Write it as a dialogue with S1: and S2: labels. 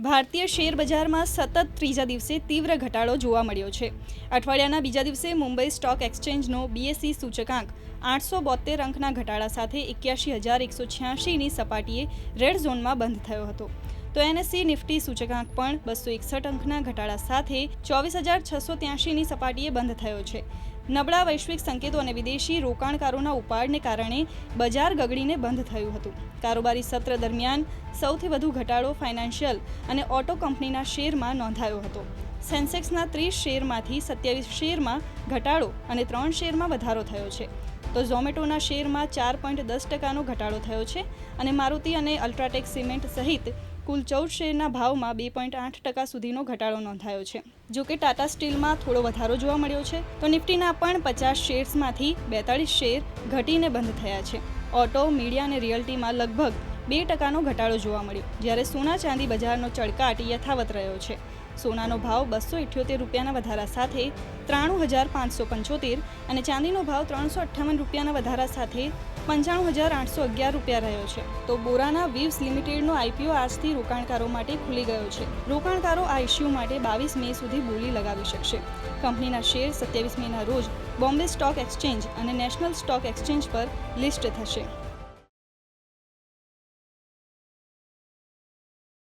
S1: ભારતીય શેર બજારમાં સતત ત્રીજા દિવસે તીવ્ર ઘટાડો જોવા મળ્યો છે। અઠવાડિયાના બીજા દિવસે મુંબઈ સ્ટોક એક્સચેન્જનો બીએસઈ સૂચકાંક 872 અંકના ઘટાડા સાથે 81,186ની સપાટીએ રેડ ઝોનમાં બંધ થયો હતો, તો એનએસઈ નિફ્ટી સૂચકાંક પણ 261 અંકના ઘટાડા સાથે 24,683ની સપાટીએ બંધ થયો છે। નબળા વૈશ્વિક સંકેતો અને વિદેશી રોકાણકારોના ઉપાડને કારણે બજાર ગગડીને બંધ થયું હતું। કારોબારી સત્ર દરમિયાન સૌથી વધુ ઘટાડો ફાઇનાન્શિયલ અને ઓટો કંપનીના શેરમાં નોંધાયો હતો। સેન્સેક્સના 30 શેરમાંથી 27 શેરમાં ઘટાડો અને 3 શેરમાં વધારો થયો છે, તો ઝોમેટોના શેરમાં 4.10%નો ઘટાડો થયો છે અને મારુતિ અને અલ્ટ્રાટેક સિમેન્ટ સહિત કુલ 14 શેરના ભાવમાં 2.8% સુધીનો ઘટાડો નોંધાયો છે। જો કે ટાટા સ્ટીલમાં થોડો વધારો જોવા મળ્યો છે, તો નિફ્ટીના પણ 50 શેર્સમાંથી 42 શેર ઘટીને બંધ થયા છે। ઓટો, મીડિયા અને રિયલ્ટીમાં લગભગ 2%નો ઘટાડો જોવા મળ્યો, જ્યારે સોના ચાંદી બજારનો ચળકાટ યથાવત રહ્યો છે। સોનાનો ભાવ 278 રૂપિયાના વધારા સાથે 93,575 અને ચાંદીનો ભાવ 358 રૂપિયાના વધારા સાથે 95,811 રૂપિયા રહ્યો છે। તો બોરાના વીવ્સ લિમિટેડનો આઈપીઓ આજથી રોકાણકારો માટે ખુલી ગયો છે। રોકાણકારો આ ઇસ્યુ માટે 22 મે સુધી બોલી લગાવી શકશે। કંપનીના શેર 27 મેના રોજ બોમ્બે સ્ટોક એક્સચેન્જ અને નેશનલ સ્ટોક એક્સચેન્જ પર લિસ્ટ થશે।